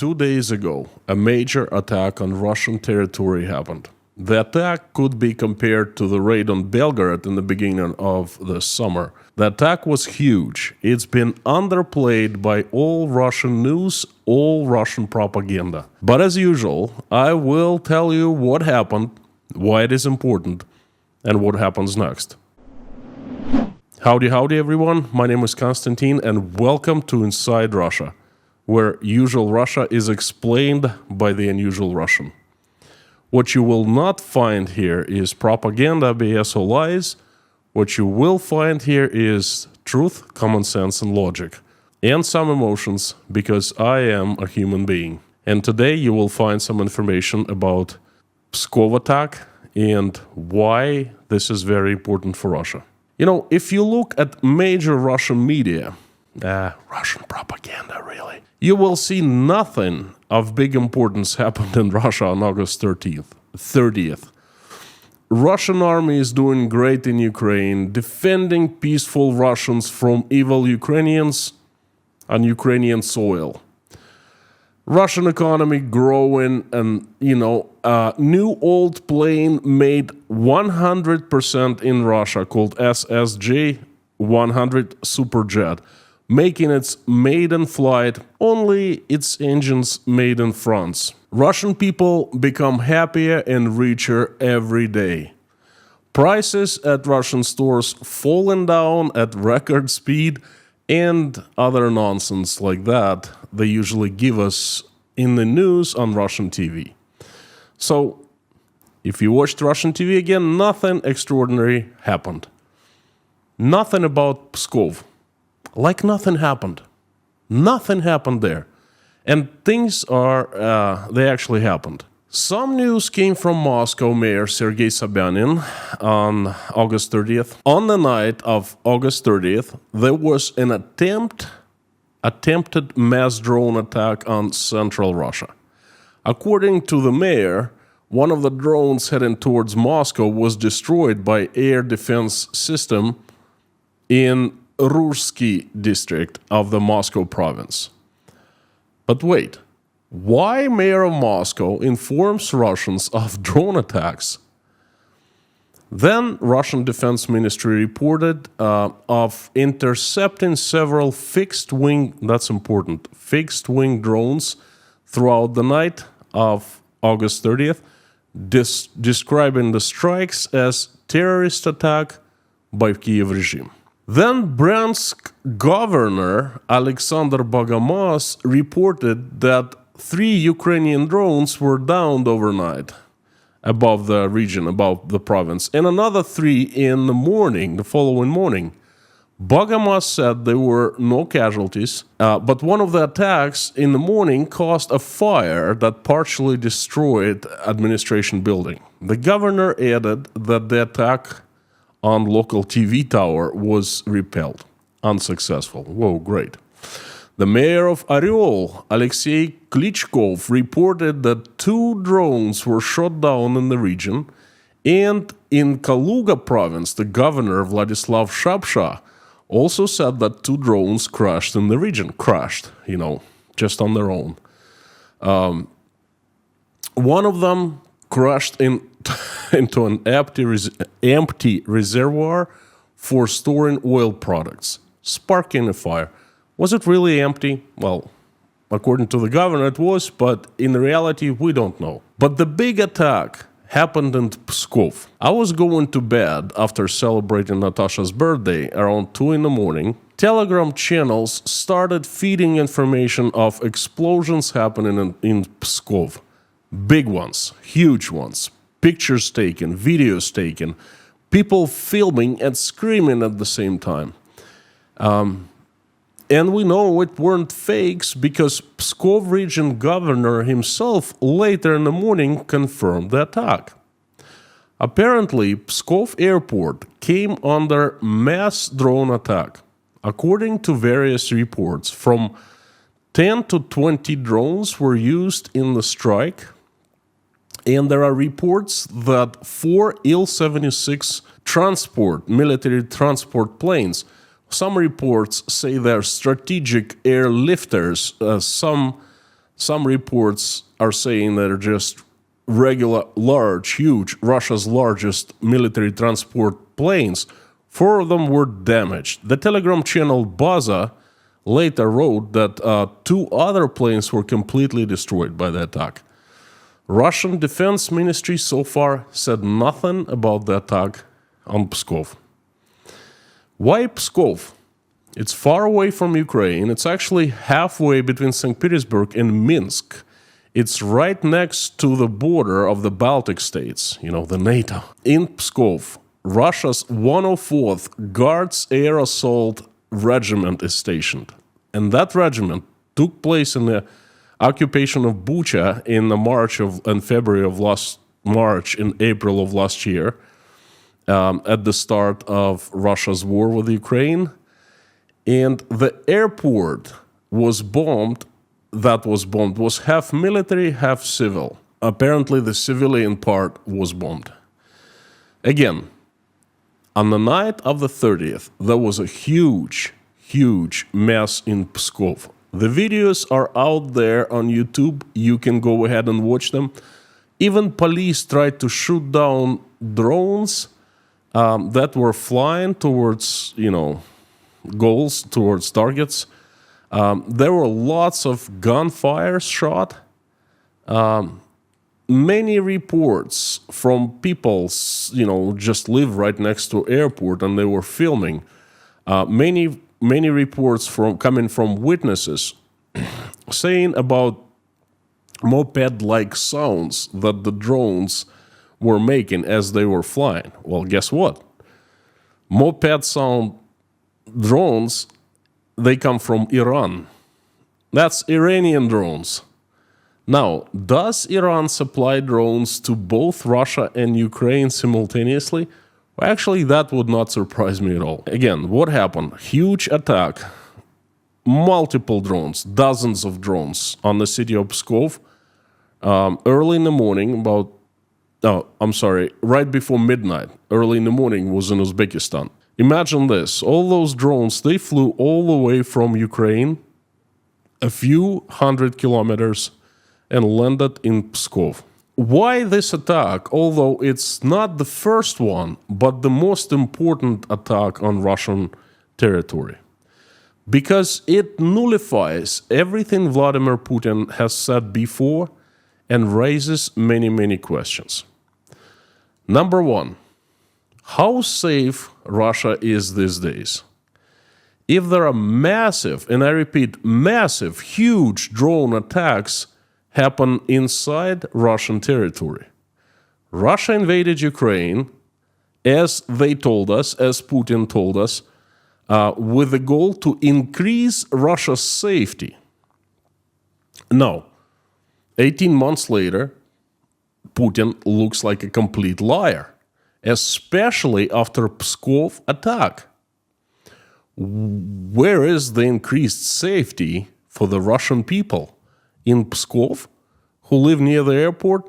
2 days ago, a major attack on Russian territory happened. The attack could be compared to the raid on Belgorod in the beginning of the summer. The attack was huge. It's been underplayed by all Russian news, all Russian propaganda. But as usual, I will tell you what happened, why it is important, and what happens next. Howdy, howdy everyone, my name is Konstantin and welcome to Inside Russia, where usual Russia is explained by the unusual Russian. What you will not find here is propaganda, BS or lies. What you will find here is truth, common sense and logic, and some emotions, because I am a human being. And today you will find some information about Pskov Attack and why this is very important for Russia. You know, if you look at major Russian media, Russian propaganda really, you will see nothing of big importance happened in Russia on August 30th. Russian army is doing great in Ukraine, defending peaceful Russians from evil Ukrainians on Ukrainian soil. Russian economy growing and, new old plane made 100% in Russia called SSJ-100 Superjet, making its maiden flight, only its engines made in France. Russian people become happier and richer every day. Prices at Russian stores falling down at record speed and other nonsense like that they usually give us in the news on Russian TV. So, if you watched Russian TV again, nothing extraordinary happened. Nothing about Pskov. Like nothing happened. Nothing happened there. And things they actually happened. Some news came from Moscow Mayor Sergei Sobyanin on August 30th. On the night of August 30th, there was an attempted mass drone attack on central Russia. According to the mayor, one of the drones heading towards Moscow was destroyed by air defense system in Rursky district of the Moscow province. But wait, why Mayor of Moscow informs Russians of drone attacks? Then Russian Defense Ministry reported of intercepting several fixed-wing, that's important, fixed-wing drones throughout the night of August 30th, describing the strikes as terrorist attack by Kiev regime. Then Bryansk governor Alexander Bogomaz reported that 3 Ukrainian drones were downed overnight above the region, above the province, and another 3 in the following morning. Bogomaz said there were no casualties, but one of the attacks in the morning caused a fire that partially destroyed administration building. The governor added that the attack on local TV tower was repelled. Unsuccessful. Whoa, great. The mayor of Oryol, Alexei Klitschkov, reported that 2 drones were shot down in the region, and in Kaluga province, the governor, Vladislav Shapsha, also said that 2 drones crashed in the region. Crashed, just on their own. One of them crashed into an empty reservoir for storing oil products, sparking a fire. Was it really empty? Well, according to the governor it was, but in reality we don't know. But the big attack happened in Pskov. I was going to bed after celebrating Natasha's birthday around 2 in the morning. Telegram channels started feeding information of explosions happening in Pskov. Big ones, huge ones. Pictures taken, videos taken, people filming and screaming at the same time. And we know it weren't fakes because Pskov region governor himself later in the morning confirmed the attack. Apparently, Pskov airport came under mass drone attack. According to various reports, from 10 to 20 drones were used in the strike. And there are reports that 4 Il-76 military transport planes, some reports say they're strategic airlifters, some Some reports are saying that they're just regular, large, huge, Russia's largest military transport planes. 4 of them were damaged. The Telegram channel Baza later wrote that 2 other planes were completely destroyed by the attack. Russian Defense Ministry so far said nothing about the attack on Pskov. Why Pskov? It's far away from Ukraine. It's actually halfway between St. Petersburg and Minsk. It's right next to the border of the Baltic states, the NATO. In Pskov, Russia's 104th Guards Air Assault Regiment is stationed. And that regiment took place in the occupation of Bucha in the February of last March and April of last year, at the start of Russia's war with Ukraine. And the airport was bombed was half military, half civil. Apparently the civilian part was bombed. Again, on the night of the 30th, there was a huge mess in Pskov. The videos are out there on YouTube. You can go ahead and watch them. Even police tried to shoot down drones that were flying towards, goals, towards targets. There were lots of gunfire shot. Many reports from people, just live right next to airport and they were filming. Many reports coming from witnesses saying about moped-like sounds that the drones were making as they were flying. Well, guess what? Moped sound drones, they come from Iran. That's Iranian drones. Now, does Iran supply drones to both Russia and Ukraine simultaneously? Well, actually, that would not surprise me at all. Again, what happened? Huge attack, multiple drones, dozens of drones on the city of Pskov. Early in the morning, right before midnight, early in the morning was in Uzbekistan. Imagine this, all those drones, they flew all the way from Ukraine, a few hundred kilometers, and landed in Pskov. Why this attack, although it's not the first one, but the most important attack on Russian territory? Because it nullifies everything Vladimir Putin has said before and raises many questions. Number 1, how safe Russia is these days? If there are massive, and I repeat, massive, huge drone attacks happen inside Russian territory. Russia invaded Ukraine, as they told us, as Putin told us, with the goal to increase Russia's safety. Now, 18 months later, Putin looks like a complete liar, especially after Pskov attack. Where is the increased safety for the Russian people? In Pskov, who live near the airport?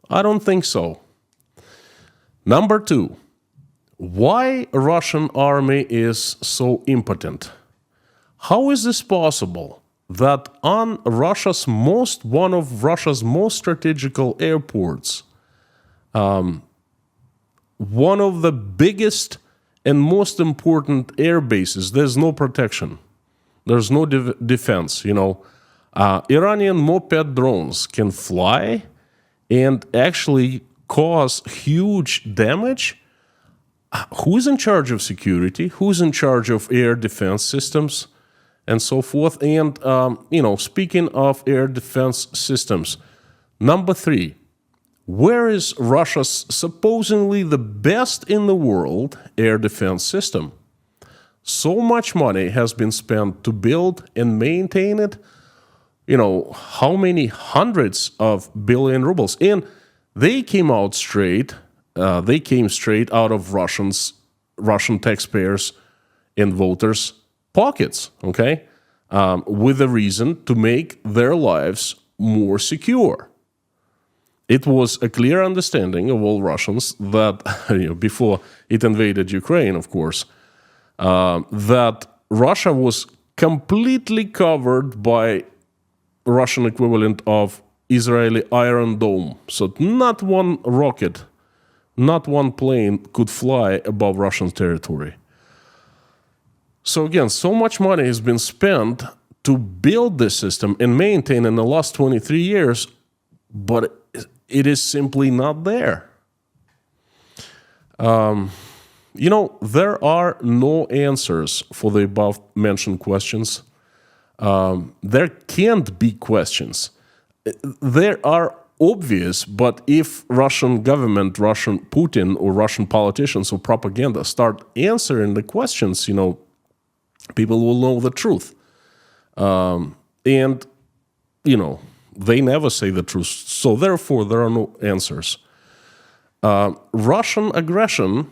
I don't think so. Number 2, why Russian army is so impotent? How is this possible that on one of Russia's most strategical airports, one of the biggest and most important air bases, there's no protection, there's no defense, Iranian moped drones can fly and actually cause huge damage. Who's in charge of security? Who's in charge of air defense systems and so forth? And, speaking of air defense systems, number 3, where is Russia's supposedly the best in the world air defense system? So much money has been spent to build and maintain it. How many hundreds of billion rubles? And they came out straight. They came straight out of Russian taxpayers and voters' pockets, okay? With a reason to make their lives more secure. It was a clear understanding of all Russians that, before it invaded Ukraine, of course, that Russia was completely covered by Russian equivalent of Israeli Iron Dome. So not one rocket, not one plane could fly above Russian territory. So again, so much money has been spent to build this system and maintain in the last 23 years, but it is simply not there. There are no answers for the above-mentioned questions. There can't be questions. There are obvious, but if Russian government, Russian Putin, or Russian politicians or propaganda start answering the questions, people will know the truth. And they never say the truth. So therefore, there are no answers. Russian aggression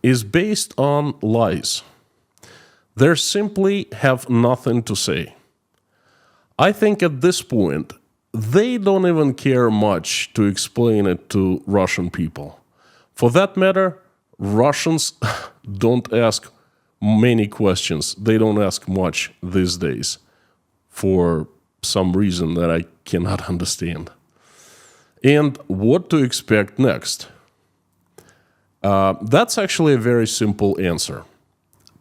is based on lies. They simply have nothing to say. I think at this point, they don't even care much to explain it to Russian people. For that matter, Russians don't ask many questions. They don't ask much these days for some reason that I cannot understand. And what to expect next? That's actually a very simple answer.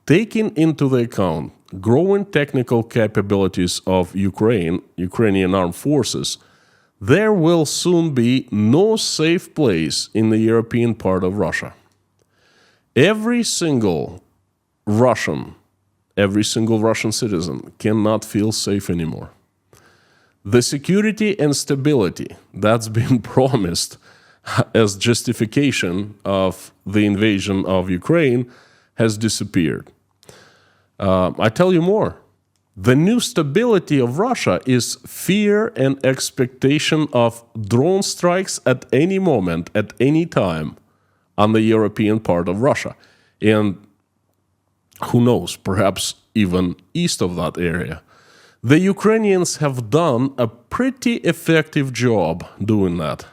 Taking into the account growing technical capabilities of Ukrainian armed forces, there will soon be no safe place in the European part of Russia. Every single Russian citizen cannot feel safe anymore. The security and stability that's been promised as justification of the invasion of Ukraine has disappeared. I tell you more. The new stability of Russia is fear and expectation of drone strikes at any moment, at any time, on the European part of Russia. And who knows, perhaps even east of that area. The Ukrainians have done a pretty effective job doing that.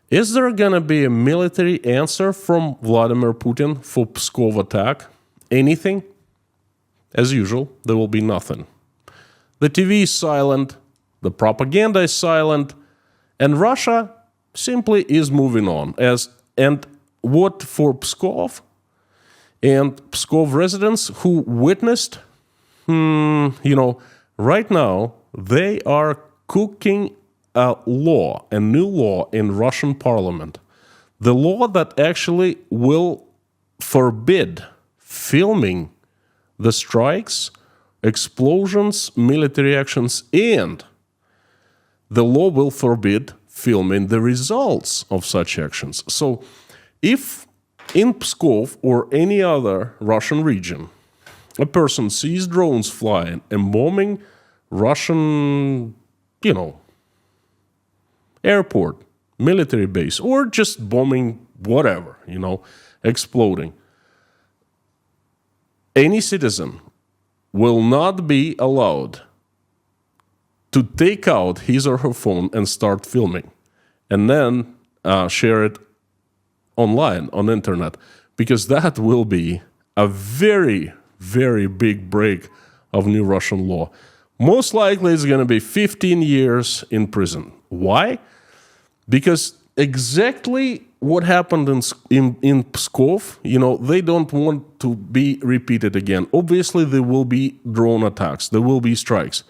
Is there going to be a military answer from Vladimir Putin for Pskov attack? Anything? As usual, there will be nothing. The TV is silent, the propaganda is silent, and Russia simply is moving on. And what for Pskov and Pskov residents who witnessed, right now they are cooking a new law in Russian parliament. The law that actually will forbid filming the strikes, explosions, military actions, and the law will forbid filming the results of such actions. So if in Pskov or any other Russian region, a person sees drones flying and bombing Russian, airport, military base, or just bombing whatever, exploding, any citizen will not be allowed to take out his or her phone and start filming and then share it online, on internet, because that will be a very, very big break of new Russian law. Most likely it's going to be 15 years in prison. Why? Because exactly what happened in Pskov, they don't want to be repeated again. Obviously, there will be drone attacks. There will be strikes.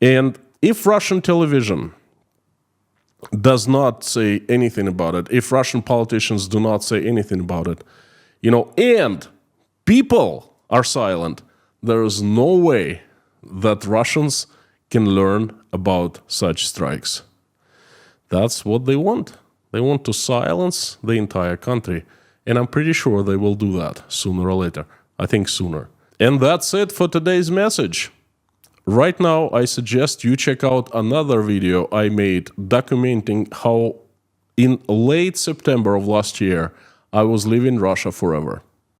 And if Russian television does not say anything about it, if Russian politicians do not say anything about it, and people are silent, there is no way that Russians can learn about such strikes. That's what they want. They want to silence the entire country. And I'm pretty sure they will do that sooner or later. I think sooner. And that's it for today's message. Right now, I suggest you check out another video I made documenting how in late September of last year, I was leaving Russia forever.